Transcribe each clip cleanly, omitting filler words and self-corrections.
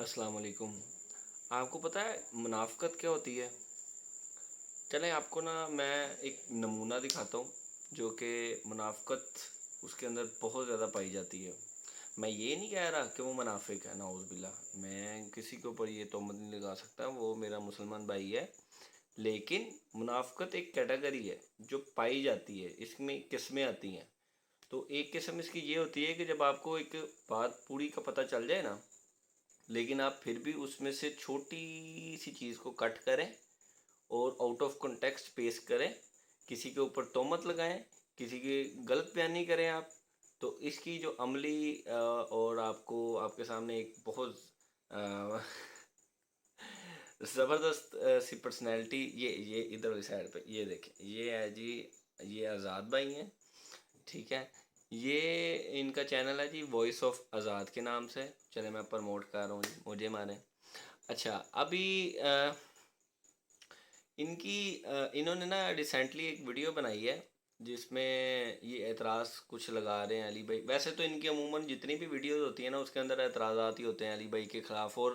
السلام علیکم۔ آپ کو پتہ ہے منافقت کیا ہوتی ہے؟ چلیں آپ کو میں ایک نمونہ دکھاتا ہوں جو کہ منافقت اس کے اندر بہت زیادہ پائی جاتی ہے۔ میں یہ نہیں کہہ رہا کہ وہ منافق ہے، نعوذ باللہ، میں کسی کے اوپر یہ تہمت نہیں لگا سکتا، وہ میرا مسلمان بھائی ہے، لیکن منافقت ایک کیٹیگری ہے جو پائی جاتی ہے، اس میں قسمیں آتی ہیں۔ تو ایک قسم اس کی یہ ہوتی ہے کہ جب آپ کو ایک بات پوری کا پتہ چل جائے نا، لیکن آپ پھر بھی اس میں سے چھوٹی سی چیز کو کٹ کریں اور آؤٹ آف کنٹیکسٹ پیش کریں، کسی کے اوپر تہمت لگائیں، کسی کی غلط بیانی کریں آپ، تو اس کی جو عملی اور آپ کو آپ کے سامنے ایک بہت زبردست سی پرسنالٹی، یہ ادھر والی سائڈ پہ یہ دیکھیں، یہ ہے جی، یہ آزاد بھائی ہیں، ٹھیک ہے۔ یہ ان کا چینل ہے جی وائس آف آزاد کے نام سے، چلے میں پروموٹ کر رہا ہوں جی، مجھے مانیں۔ اچھا ابھی انہوں نے ریسنٹلی ایک ویڈیو بنائی ہے جس میں یہ اعتراض کچھ لگا رہے ہیں علی بھائی۔ ویسے تو ان کی عموماً جتنی بھی ویڈیوز ہوتی ہیں نا اس کے اندر اعتراضات ہی ہوتے ہیں علی بھائی کے خلاف، اور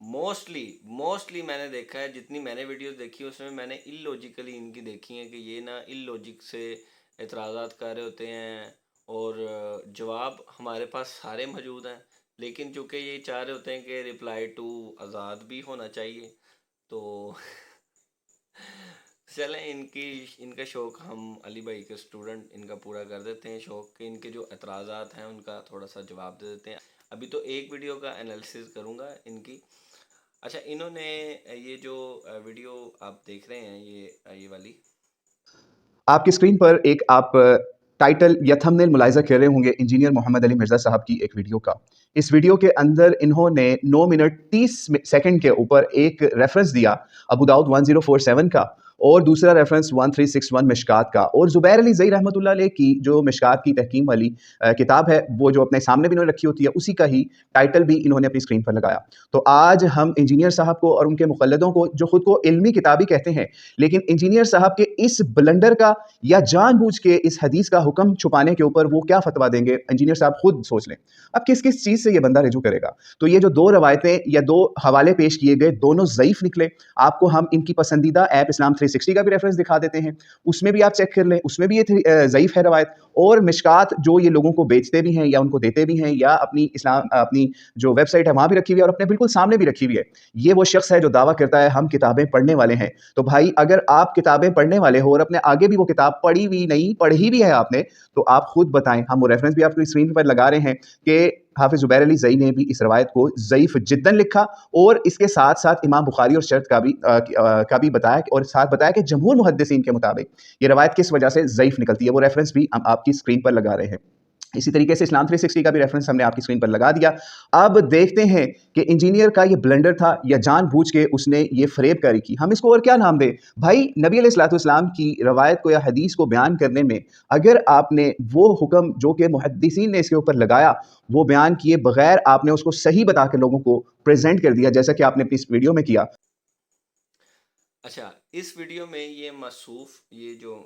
موسٹلی میں نے دیکھا ہے، جتنی میں نے ویڈیوز دیکھی اس میں نے الوجیکلی ان کی دیکھی ہیں کہ یہ الوجک سے اعتراضات کر رہے ہوتے ہیں، اور جواب ہمارے پاس سارے موجود ہیں، لیکن چونکہ یہ چاہ رہے ہوتے ہیں کہ رپلائی ٹو آزاد بھی ہونا چاہیے، تو چلیں ان کا شوق ہم علی بھائی کے اسٹوڈنٹ ان کا پورا کر دیتے ہیں، شوق کہ ان کے جو اعتراضات ہیں ان کا تھوڑا سا جواب دے دیتے ہیں۔ ابھی تو ایک ویڈیو کا انالیسس کروں گا ان کی۔ اچھا انہوں نے یہ جو ویڈیو آپ دیکھ رہے ہیں یہ والی، آپ کی اسکرین پر ایک آپ ٹائٹل یا تھمبنیل ملاحظہ کر رہے ہوں گے انجینئر محمد علی مرزا صاحب کی ایک ویڈیو کا۔ اس ویڈیو کے اندر انہوں نے 9 منٹ 30 سیکنڈ کے اوپر ایک ریفرنس دیا ابو داؤد 1047 کا، اور دوسرا ریفرنس 1361 مشکات کا، اور زبیر علی زئی رحمۃ اللہ علیہ کی جو مشکات کی تحکیم والی کتاب ہے، وہ جو اپنے سامنے بھی انہوں نے رکھی ہوتی ہے، اسی کا ہی ٹائٹل بھی انہوں نے اپنی اسکرین پر لگایا۔ تو آج ہم انجینئر صاحب کو اور ان کے مقلدوں کو، جو خود کو علمی کتابی کہتے ہیں لیکن انجینئر صاحب کے اس بلنڈر کا یا جان بوجھ کے اس حدیث کا حکم چھپانے کے اوپر وہ کیا فتویٰ دیں گے، انجینئر صاحب خود سوچ لیں۔ اب کس کس چیز سے یہ بندہ رجوع کرے گا؟ تو یہ جو دو روایتیں یا دو حوالے پیش کیے گئے، دونوں ضعیف نکلے۔ آپ کو ہم ان کی پسندیدہ ایپ اسلام 360 کا بھی ریفرنس دکھا دیتے ہیں، اس میں بھی آپ چیک کر لیں، اس میں بھی یہ ضعیف ہے روایت۔ اور مشکات جو یہ لوگوں کو بیچتے بھی ہیں یا ان کو دیتے بھی ہیں، یا اپنی جو ویب سائٹ ہے وہاں بھی رکھی ہوئی ہے اور اپنے بالکل سامنے بھی رکھی ہوئی ہے، یہ وہ شخص ہے جو دعویٰ کرتا ہے ہم کتابیں پڑھنے والے ہیں۔ تو بھائی اگر آپ کتابیں پڑھنے والے ہو اور اپنے آگے بھی وہ کتاب پڑھی بھی نہیں، پڑھی بھی ہے آپ نے، تو آپ خود بتائیں۔ ہم وہ ریفرنس بھی آپ کی اسکرین پر لگا رہے ہیں کہ حافظ زبیر علی زئی نے بھی اس روایت کو ضعیف جداً لکھا، اور اس کے ساتھ ساتھ امام بخاری اور شرط کا بھی بتایا، اور ساتھ بتایا کہ جمہور محدثین کے مطابق یہ روایت کس وجہ سے ضعیف نکلتی ہے۔ وہ ریفرنس بھی ہم آپ کی اسکرین پر لگا رہے ہیں۔ اسی طریقے سے اسلام 360 کا بھی ریفرنس ہم نے آپ کی اسکرین پر لگا دیا۔ اب دیکھتے ہیں کہ انجینئر کا یہ بلنڈر تھا یا جان بوجھ کے اس نے یہ فریب کاری کی، ہم اس کو اور کیا نام دیں؟ بھائی نبی علیہ الصلوۃ والسلام کی روایت کو یا حدیث کو بیان کرنے میں اگر آپ نے وہ حکم جو کہ محدثین نے اس کے اوپر لگایا وہ بیان کیے بغیر آپ نے اس کو صحیح بتا کے لوگوں کو پریزنٹ کر دیا، جیسا کہ آپ نے اپنی اس ویڈیو میں کیا۔ اچھا اس ویڈیو میں یہ جو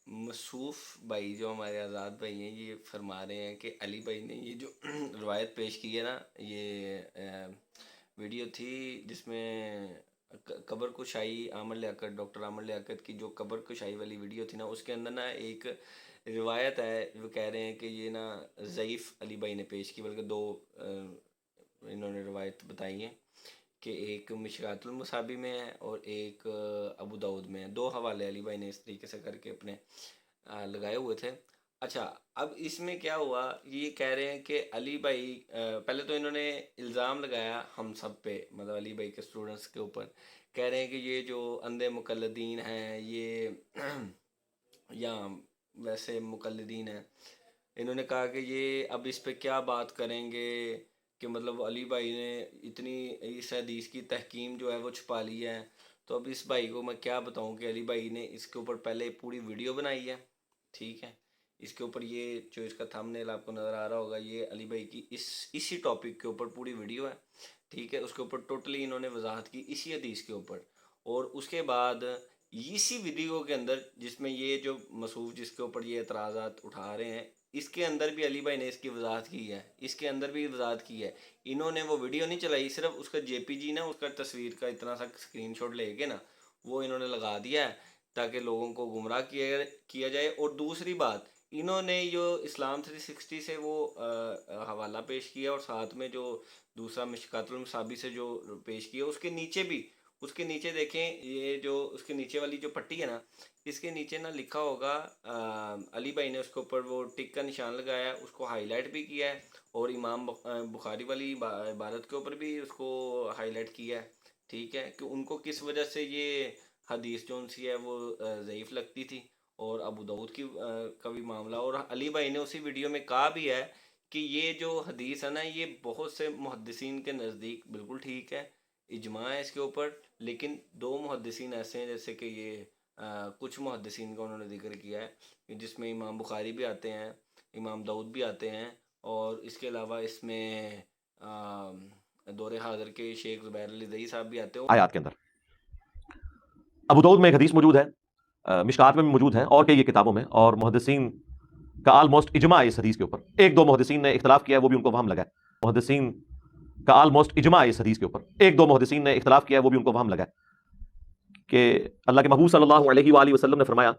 مصوف بھائی جو ہمارے آزاد بھائی ہیں، یہ فرما رہے ہیں کہ علی بھائی نے یہ جو روایت پیش کی ہے نا، یہ ویڈیو تھی جس میں قبر کشائی عامر لیاقت، ڈاکٹر عامر لیاقت کی جو قبر کشائی والی ویڈیو تھی نا، اس کے اندر ایک روایت ہے، وہ کہہ رہے ہیں کہ یہ ضعیف علی بھائی نے پیش کی، بلکہ دو انہوں نے روایت بتائی ہیں کہ ایک مشکات المصابی میں ہے اور ایک ابو داؤد میں ہے۔ دو حوالے علی بھائی نے اس طریقے سے کر کے اپنے لگائے ہوئے تھے۔ اچھا اب اس میں کیا ہوا، یہ کہہ رہے ہیں کہ علی بھائی پہلے تو انہوں نے الزام لگایا ہم سب پہ، مطلب علی بھائی کے اسٹوڈنٹس کے اوپر، کہہ رہے ہیں کہ یہ جو اندھے مقلدین ہیں، یہ یا ویسے مقلدین ہیں، انہوں نے کہا کہ یہ اب اس پہ کیا بات کریں گے، کہ مطلب علی بھائی نے اتنی اس حدیث کی تحکیم جو ہے وہ چھپا لی ہے۔ تو اب اس بھائی کو میں کیا بتاؤں کہ علی بھائی نے اس کے اوپر پہلے پوری ویڈیو بنائی ہے، ٹھیک ہے، اس کے اوپر یہ جو اس کا تھمبنیل آپ کو نظر آ رہا ہوگا، یہ علی بھائی کی اسی ٹاپک کے اوپر پوری ویڈیو ہے، ٹھیک ہے، اس کے اوپر ٹوٹلی انہوں نے وضاحت کی اسی حدیث کے اوپر، اور اس کے بعد اسی ویڈیو کے اندر جس میں یہ جو مصوف جس کے اوپر یہ اعتراضات اٹھا رہے ہیں، اس کے اندر بھی علی بھائی نے اس کی وضاحت کی ہے، اس کے اندر بھی وضاحت کی ہے. انہوں نے وہ ویڈیو نہیں چلائی، صرف اس کا جے پی جی نا، اس کا تصویر کا اتنا سا اسکرین شاٹ لے کے نا وہ انہوں نے لگا دیا ہے تاکہ لوگوں کو گمراہ کیا جائے. اور دوسری بات، انہوں نے جو اسلام 360 سے وہ حوالہ پیش کیا، اور ساتھ میں جو دوسرا مشکات المصابی سے جو پیش کیا، اس کے نیچے دیکھیں، یہ جو اس کے نیچے والی جو پٹی ہے نا، اس کے نیچے نا لکھا ہوگا، علی بھائی نے اس کے اوپر وہ ٹک کا نشان لگایا ہے، اس کو ہائی لائٹ بھی کیا ہے، اور امام بخاری والی عبارت کے اوپر بھی اس کو ہائی لائٹ کیا ہے. ٹھیک ہے، کہ ان کو کس وجہ سے یہ حدیث جو سی ہے وہ ضعیف لگتی تھی، اور ابو داؤد کی کا بھی معاملہ. اور علی بھائی نے اسی ویڈیو میں کہا بھی ہے کہ یہ جو حدیث ہے نا، یہ بہت سے محدثین کے نزدیک بالکل ٹھیک ہے، اجماع ہے اس کے اوپر، لیکن دو محدثین ایسے ہیں، جیسے کہ یہ کچھ محدثین کا انہوں نے ذکر کیا ہے، جس میں امام بخاری بھی آتے ہیں، امام داؤد بھی آتے ہیں، اور اس کے علاوہ اس میں دور حاضر کے شیخ زبیر علی زئی صاحب بھی آتے ہیں. آیات کے اندر ابو داؤد میں ایک حدیث موجود ہے، مشکات میں بھی موجود ہے، اور کئی کتابوں میں، اور محدثین کا آلموسٹ اجماع ہے اس حدیث کے اوپر. ایک دو محدثین نے اختلاف کیا ہے، وہ بھی ان کو وہم لگا ہے. محدثین کا آلموسٹ اجماع ہے اس حدیث کے اوپر. ایک دو محدثین نے اختلاف کیا ہے، وہ بھی ان کو وہم لگا ہے کہ اللہ کے محبوب صلی اللہ علیہ وآلہ وسلم نے فرمایا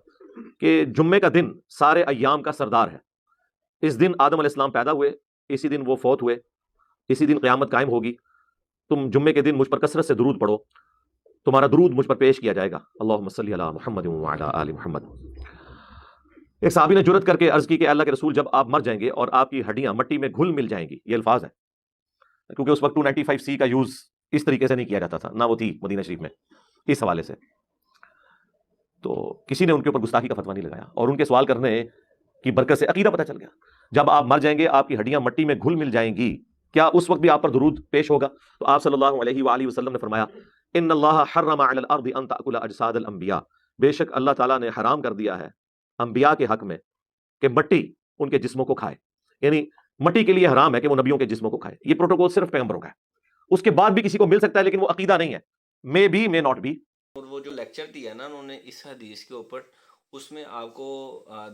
کہ جمعے کا دن سارے ایام کا سردار ہے. اس دن آدم علیہ السلام پیدا ہوئے، اسی دن وہ فوت ہوئے، اسی دن قیامت قائم ہوگی. تم جمعے کے دن مجھ پر کثرت سے درود پڑھو، تمہارا درود مجھ پر پیش کیا جائے گا. اللہم صلی علی محمد وعلی آل محمد. ایک صحابی نے جرت کر کے عرض کی کہ اللہ کے رسول، جب آپ مر جائیں گے اور آپ کی ہڈیاں مٹی میں گھل مل جائیں گی، یہ الفاظ ہیں کیونکہ اس وقت 295C کا یوز اس طریقے سے نہیں کیا جاتا تھا، نہ وہ تھی مدینہ شریف میں اس حوالے سے. تو کسی نے ان کے اوپر گستاخی کا فتویٰ نہیں لگایا، اور ان کے سوال کرنے کی برکت سے عقیدہ پتہ چل گیا. جب آپ مر جائیں گے، آپ کی ہڈیاں مٹی میں گھل مل جائیں گی، کیا اس وقت بھی آپ پر درود پیش ہوگا؟ تو آپ صلی اللہ علیہ وآلہ وسلم نے فرمایا، ان اللہ حرم علی الارض ان تأکل اجساد الانبیاء. بے شک اللہ تعالیٰ نے حرام کر دیا ہے انبیاء کے حق میں کہ مٹی ان کے جسموں کو کھائے. یعنی مٹی کے لیے حرام ہے کہ وہ نبیوں کے جسموں کو کھائے. یہ پروٹوکول صرف پیغمبروں کا ہے، اس کے بعد بھی کسی کو مل سکتا ہے، لیکن وہ عقیدہ نہیں ہے. May be may not be. اور وہ جو لیکچر دیا نا انہوں نے اس حدیث کے اوپر، اس میں آپ کو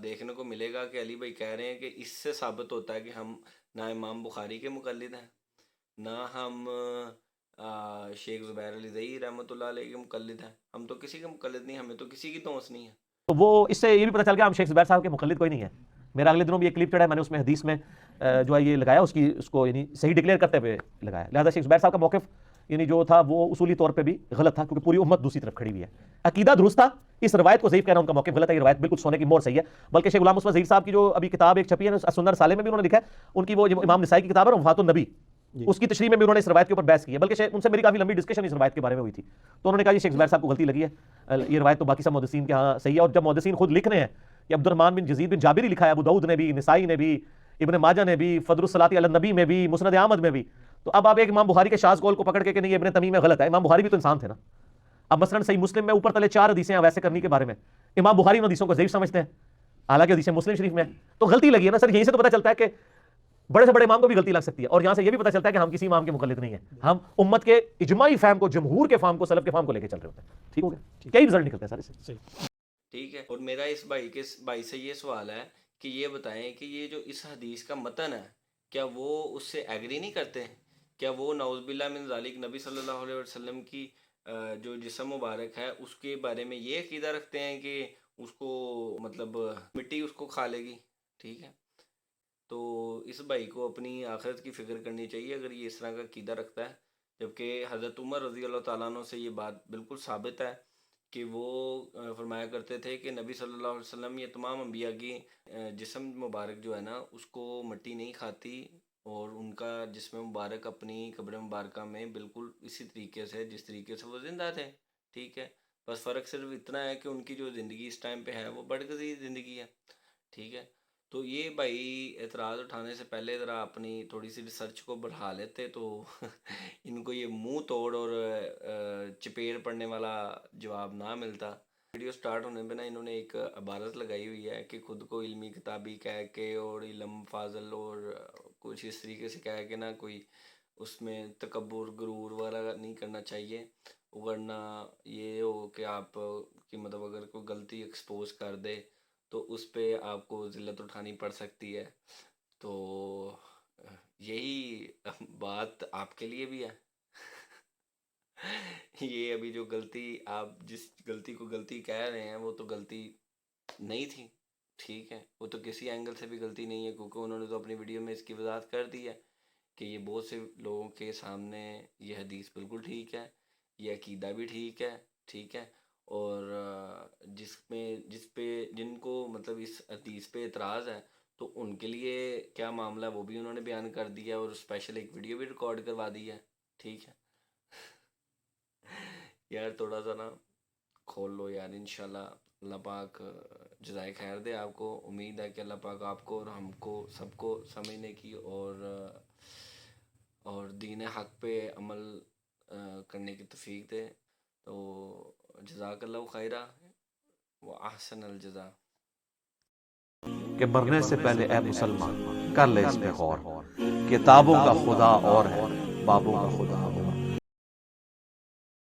دیکھنے کو ملے گا کہ علی بھائی کہہ رہے ہیں کہ اس سے ثابت ہوتا ہے کہ ہم نہ امام بخاری کے مقلد ہیں، نہ ہم شیخ زبیر علی زئی رحمۃ اللہ علیہ کے مقلد ہیں. ہم تو کسی کے مقلد نہیں، ہمیں تو کسی کی توس نہیں ہے. تو وہ اس سے یہ بھی پتہ چل گیا ہم شیخ زبیر صاحب کے مقلد کوئی نہیں ہے. میرا اگلے دنوں بھی ایک کلپ چڑھا ہے، میں نے اس میں حدیث میں جو ہے یہ لگایا، اس کو یعنی صحیح ڈکلیئر کرتے ہوئے لگایا. لہٰذا شیخ زبیر صاحب کا موقف یعنی جو تھا وہ اصولی طور پہ بھی غلط تھا، کیونکہ پوری امت دوسری طرف کھڑی ہوئی ہے. عقیدہ درست تھا، اس روایت کو ضعیف کہنا ان کا موقف غلط ہے. یہ روایت بالکل سونے کی مہر صحیح ہے. بلکہ شیخ غلام مسلم ظہیر صاحب کی جو ابھی کتاب ایک چھپی ہے السنہ رسالے میں بھی انہوں نے لکھا ہے، ان کی وہ امام نسائی کی کتاب ہے وفات النبی، اس کی تشریح میں بھی انہوں نے اس روایت کے اوپر بحث کی ہے. بلکہ ان سے میری کافی لمبی ڈسکشن اس روایت کے بارے میں ہوئی تھی، تو انہوں نے کہا یہ شیخ زبیر صاحب کو غلطی لگی ہے، یہ روایت تو باقی سب محدثین کے ہاں صحیح ہے. اور جب محدثین خود لکھ رہے ہیں کہ عبد الرحمن بن یزید بن جابر ہی لکھا ہے، ابو داؤد نے بھی، نسائی نے بھی، ابن ماجہ نے بھی، فضل الصلاۃ علی النبی میں بھی، مسند احمد میں بھی، تو اب آپ ایک امام بخاری کے شاذ قول کو پکڑ کے کہ نہیں ابن تمیم میں غلط ہے. امام بخاری بھی تو انسان تھے نا. اب مثلا صحیح مسلم میں اوپر تلے 4 حدیثیں ہیں ویسے کرنے کے بارے میں، امام بخاری ان حدیثوں کو ضعیف سمجھتے ہیں، حالانکہ حدیث مسلم شریف میں تو غلطی لگی ہے نا سر. یہیں سے تو پتہ چلتا ہے کہ بڑے سے بڑے امام کو بھی غلطی لگ سکتی ہے، اور یہاں سے یہ بھی پتہ چلتا ہے کہ ہم کسی امام کے مقلد نہیں ہیں، ہم امت کے اجماعی فہم کو، جمہور کے فہم کو، سلف کے فہم کو لے کے چل رہے ہوتے ہیں. ٹھیک ہو گیا؟ کئی رزلٹ نکلتے ہیں سر اس سے. ٹھیک ہے. اور میرا اس بھائی سے یہ سوال ہے کہ یہ بتائیں کہ یہ جو اس حدیث کا متن ہے، کیا وہ اس سے ایگری نہیں کرتے ہیں؟ کیا وہ نعوذ باللہ من ذالک نبی صلی اللہ علیہ وسلم کی جو جسم مبارک ہے اس کے بارے میں یہ عقیدہ رکھتے ہیں کہ اس کو مطلب مٹی اس کو کھا لے گی؟ ٹھیک ہے. تو اس بھائی کو اپنی آخرت کی فکر کرنی چاہیے اگر یہ اس طرح کا عقیدہ رکھتا ہے. جبکہ حضرت عمر رضی اللہ تعالیٰ عنہ سے یہ بات بالکل ثابت ہے کہ وہ فرمایا کرتے تھے کہ نبی صلی اللہ علیہ وسلم یہ تمام انبیاء کی جسم مبارک جو ہے نا اس کو مٹی نہیں کھاتی، اور ان کا جسم مبارک اپنی قبر مبارکہ میں بالکل اسی طریقے سے جس طریقے سے وہ زندہ تھے. ٹھیک ہے. بس فرق صرف اتنا ہے کہ ان کی جو زندگی اس ٹائم پہ ہے وہ برگزیدہ زندگی ہے. ٹھیک ہے. تو یہ بھائی اعتراض اٹھانے سے پہلے ذرا اپنی تھوڑی سی ریسرچ کو بڑھا لیتے تو ان کو یہ منہ توڑ اور چپیڑ پڑنے والا جواب نہ ملتا. ویڈیو سٹارٹ ہونے پہ نا انہوں نے ایک عبارت لگائی ہوئی ہے کہ خود کو علمی کتابی کہہ کے اور علم فاضل اور کچھ اس طریقے سے کہہ کے نا کوئی اس میں تکبر غرور وغیرہ نہیں کرنا چاہیے، ورنہ یہ ہو کہ آپ کی مطلب اگر کوئی غلطی ایکسپوز کر دے تو اس پہ آپ کو ذلت اٹھانی پڑ سکتی ہے. تو یہی بات آپ کے لیے بھی ہے. یہ ابھی جو غلطی آپ جس غلطی کو غلطی کہہ رہے ہیں وہ تو غلطی نہیں تھی. ٹھیک ہے, وہ تو کسی اینگل سے بھی غلطی نہیں ہے, کیونکہ انہوں نے تو اپنی ویڈیو میں اس کی وضاحت کر دی ہے کہ یہ بہت سے لوگوں کے سامنے یہ حدیث بالکل ٹھیک ہے, یہ عقیدہ بھی ٹھیک ہے. ٹھیک ہے, اور جن کو مطلب اس حدیث پہ اعتراض ہے تو ان کے لیے کیا معاملہ ہے وہ بھی انہوں نے بیان کر دیا, اور اسپیشل ایک ویڈیو بھی ریکارڈ کروا دی ہے. ٹھیک ہے یار تھوڑا سا نا کھول لو یار, انشاءاللہ اللہ پاک جزائے خیر دے آپ کو. امید ہے کہ اللہ پاک آپ کو اور ہم کو سب کو سمجھنے کی اور دین حق پہ عمل کرنے کی توفیق دے. تو جزاک اللہ خیرہ و احسن الجزا. کہ مرنے سے پہلے اے مسلمان کر لے اس پہ غور, کتابوں کا خدا اور ہے بابوں کا خدا